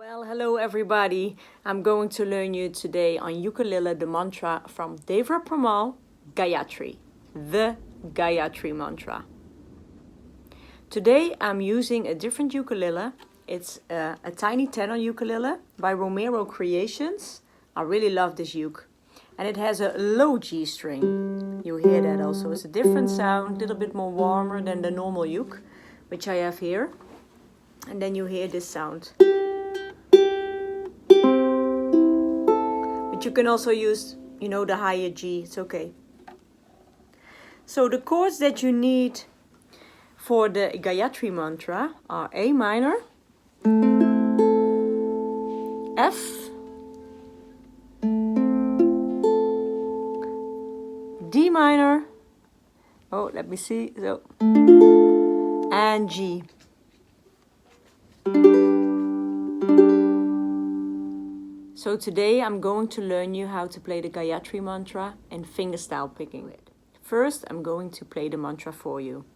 Well, hello everybody. I'm going to learn you today on ukulele the mantra from DEVA Premal Gayatri, the Gayatri Mantra. Today I'm using a different ukulele. It's a tiny tenor ukulele by Romero Creations. I really love this uke. And it has a low G string. You hear that also. It's a different sound, a little bit more warmer than the normal uke, which I have here. And then you hear this sound. But you can also use, the higher G, it's okay. So the chords that you need for the Gayatri Mantra are A minor, F, D minor, let me see, and G. So today I'm going to learn you how to play the Gayatri Mantra and fingerstyle picking it. First, I'm going to play the mantra for you.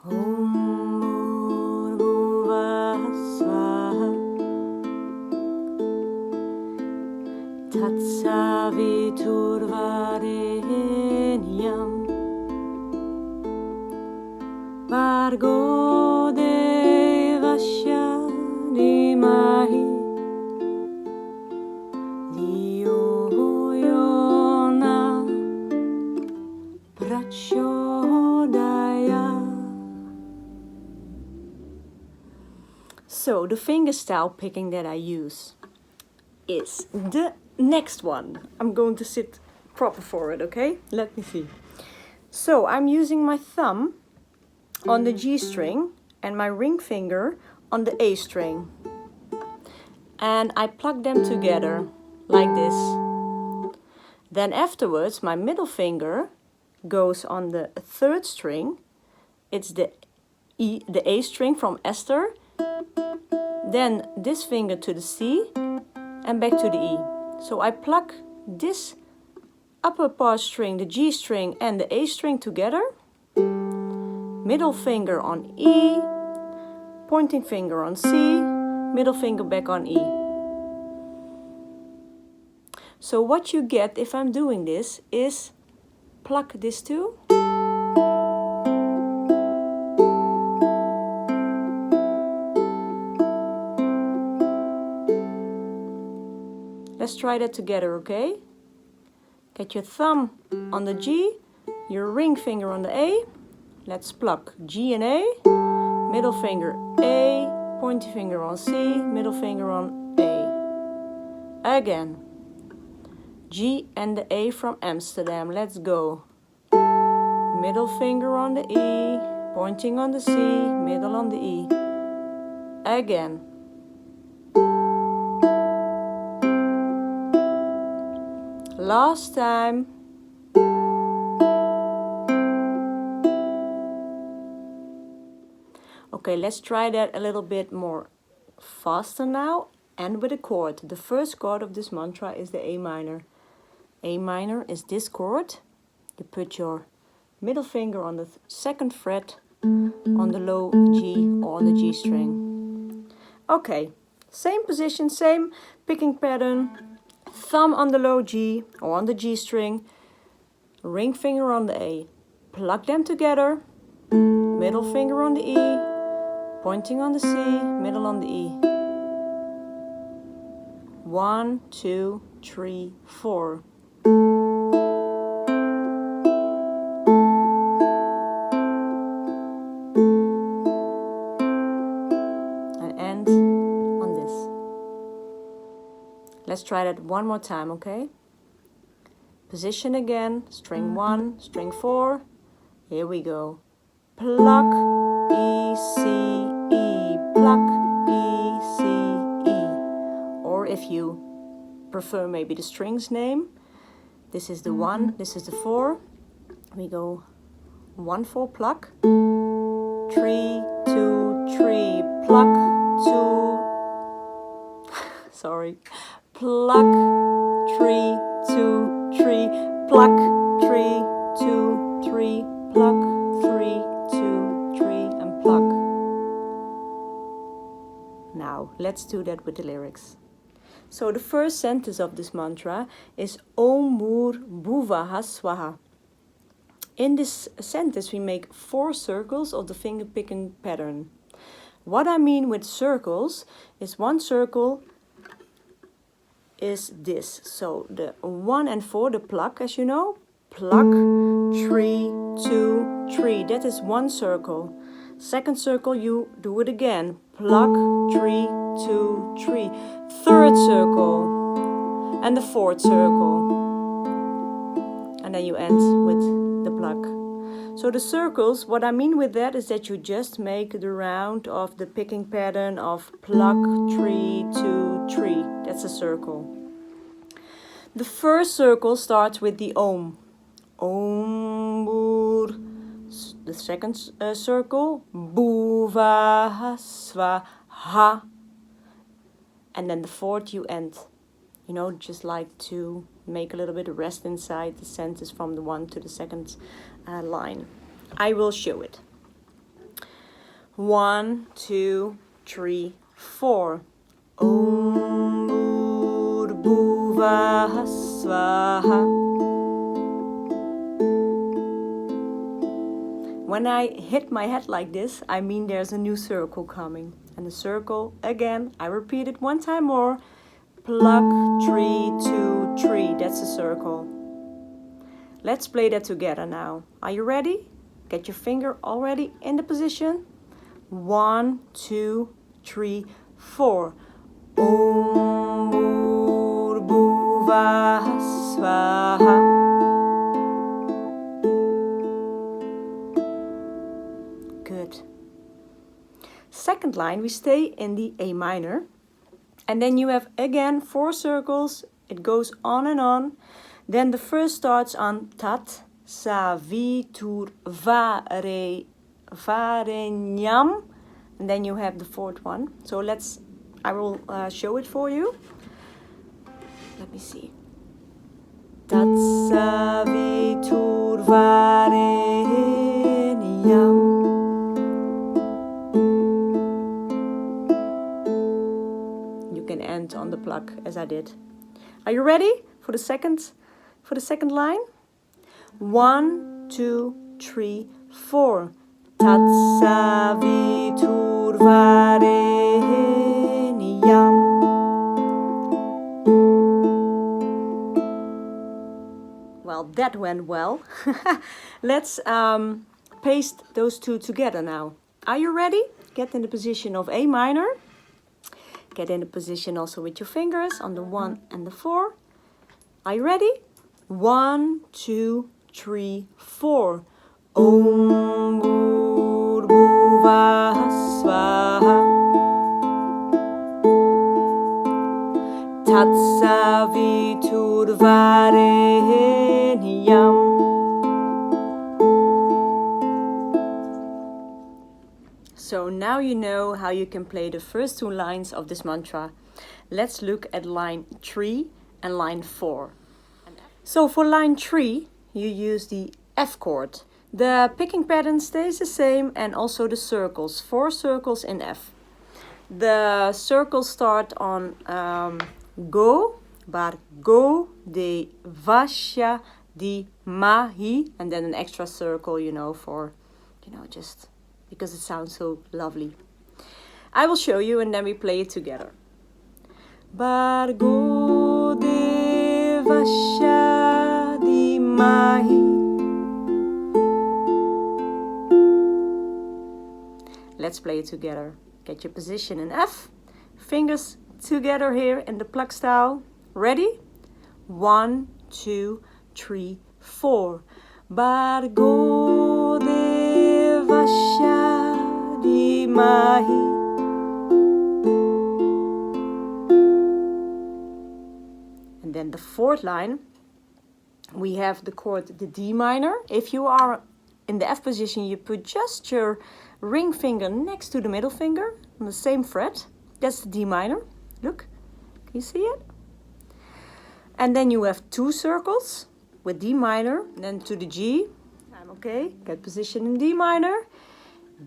Om Bhuvah Swaha Tat Savitur Vargo devasya dimahi Diyo yona prachodaya. So the fingerstyle picking that I use is the next one. I'm going to sit proper for it, okay? Let me see. So I'm using my thumb on the G string and my ring finger on the A string. And I plug them together like this. Then afterwards my middle finger goes on the third string. It's the A string from Esther. Then this finger to the C and back to the E. So I plug this upper part string, the G string and the A string together. Middle finger on E, pointing finger on C, middle finger back on E. So what you get if I'm doing this is pluck this two. Let's try that together, okay? Get your thumb on the G, your ring finger on the A. Let's pluck G and A, middle finger A, pointy finger on C, middle finger on A. Again, G and the A from Amsterdam, let's go. Middle finger on the E, pointing on the C, middle on the E. Again. Last time. Okay, let's try that a little bit more faster now and with a chord. The first chord of this mantra is the A minor. A minor is this chord. You put your middle finger on the second fret on the low G or on the G string. Okay, same position, same picking pattern. Thumb on the low G or on the G string. Ring finger on the A. Plug them together. Middle finger on the E. Pointing on the C, middle on the E. 1, 2, 3, 4. And end on this. Let's try that one more time, okay? Position again, string 1, string 4. Here we go. Pluck, E, C, E, pluck, E, C, E. Or if you prefer maybe the strings name, this is the 1, this is the 4. We go 1, 4, pluck, 3, 2, 3, pluck, 2, sorry, pluck, 3, 2, 3, pluck, 3, 3, 2, 3, pluck, 3, 2, 3, and pluck. Now, let's do that with the lyrics. So the first sentence of this mantra is Om BhUR Bhuvah Swaha. In this sentence we make 4 circles of the finger picking pattern. What I mean with circles is one circle is this. So the 1 and 4, the pluck, as you know, pluck, 3, 2, 3. That is one circle. Second circle, you do it again. Pluck, 3, 2, 3. Third circle. And the fourth circle. And then you end with the pluck. So the circles, what I mean with that is that you just make the round of the picking pattern of pluck, 3, 2, 3. That's a circle. The first circle starts with the Om. Om BhUR. The second circle, Bhuvah Swaha. And then the fourth you end. You know, just like to make a little bit of rest inside the sentence from the one to the second line. I will show it. 1, 2, 3, 4. Om BhUR Bhuvah Swaha. When I hit my head like this, I mean there's a new circle coming. And the circle, again, I repeat it one time more. Pluck, 3, 2, 3. That's a circle. Let's play that together now. Are you ready? Get your finger already in the position. 1, 2, 3, 4. Om BhUR Bhuvah Swaha. Good. Second line, we stay in the A minor. And then you have again 4 circles. It goes on and on. Then the first starts on Tat, Savitur, Varenyam. And then you have the fourth one. So I will show it for you. Let me see. Tat, Savitur, Varenyam. End on the pluck as I did. Are you ready for the second line? 1, 2, 3, 4. Tat Savitur Varenyam. Well, that went well. Let's paste those two together now. Are you ready? Get in the position of A minor. Get in the position also with your fingers on the 1 and the 4. Are you ready? 1, 2, 3, 4. Om BhUR Bhuvah Swaha. Tat Savitur Varenyam. So now you know how you can play the first 2 lines of this mantra. Let's look at line 3 and line 4. So for line 3, you use the F chord. The picking pattern stays the same and also the circles. 4 circles in F. The circles start on Go, bar Go, de Vasha, di Mahi, and then an extra circle, for, just because it sounds so lovely. I will show you and then we play it together. Bar Go, de Vasha, di Mahi. Let's play it together. Get your position in F. Fingers together here in the pluck style. Ready? 1, 2, 3, 4. Bar Go de Vasha di Mahi. And then the fourth line, we have the chord the D minor. If you are in the F position, you put just your ring finger next to the middle finger on the same fret. That's the D minor. Look, can you see it? And then you have 2 circles. with D minor, then to the G. I'm okay. Get position in D minor.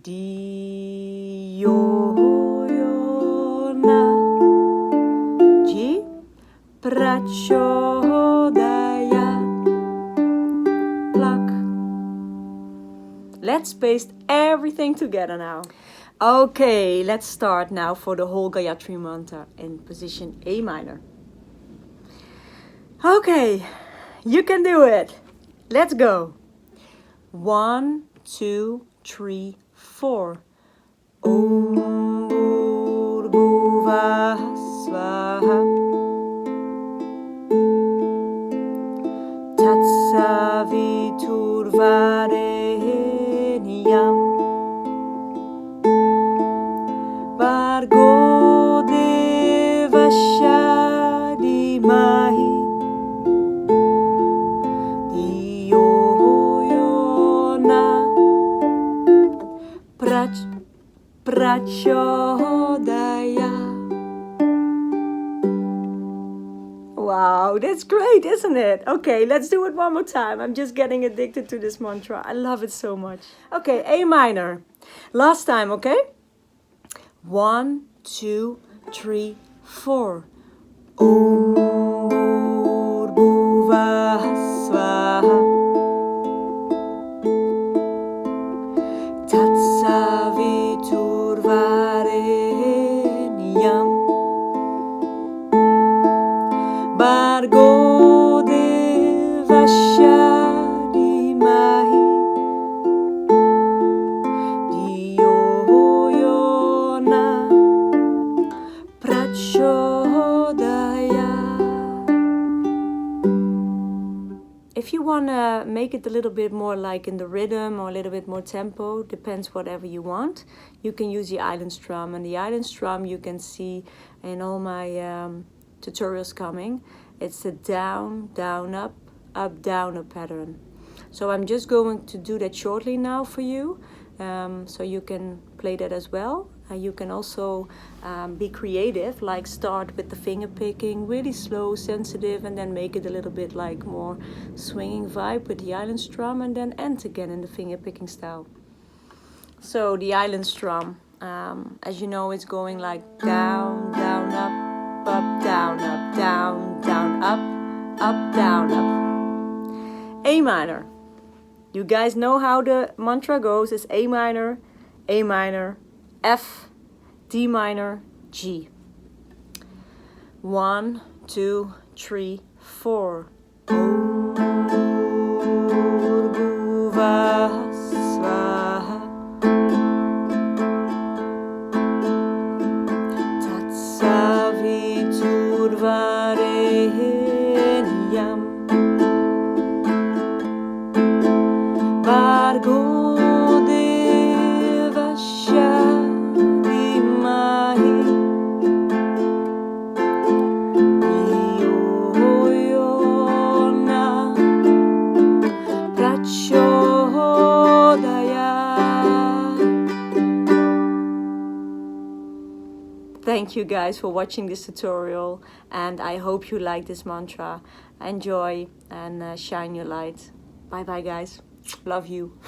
D, yo, yo, na. G. Prachodaya. Pluck. Let's paste everything together now. Okay, let's start now for the whole Gayatri Mantra in position A minor. Okay, you can do it. Let's go. 1, 2, 3, 4. Om Bhuvah Swaha. Savitur varenyam. Bhargo devasya dhimahi. Dhiyo yo na prachodaya. Wow, that's great, isn't it? Okay, let's do it one more time. I'm just getting addicted to this mantra. I love it so much. Okay, A minor. Last time, okay? 1, 2, 3, 4. Om Bhuvah Swaha. Savitur varenyam. Bhargo devasya dhimahi. Dhiyo yo na prachodaya. If you want to make it a little bit more like in the rhythm or a little bit more tempo, depends whatever you want, you can use the island strum. And the island strum you can see in all my tutorials coming. It's a down, down, up, down, up pattern. So I'm just going to do that shortly now for you, so you can play that as well. You can also be creative, like start with the finger picking, really slow, sensitive, and then make it a little bit like more swinging vibe with the island strum, and then end again in the finger picking style. So the island strum, as you know, it's going like down, down, up, down, down, up, down, up. A minor. You guys know how the mantra goes. It's A minor, F, D minor, G. 1, 2, 3, 4. Om Bhuvah Swaha. Savitur varenyam. Bhargo devasya dhimahi. Dhiyo yo na prachodaya. Thank you guys for watching this tutorial, and I hope you like this mantra. Enjoy and shine your light. Bye bye guys. Love you.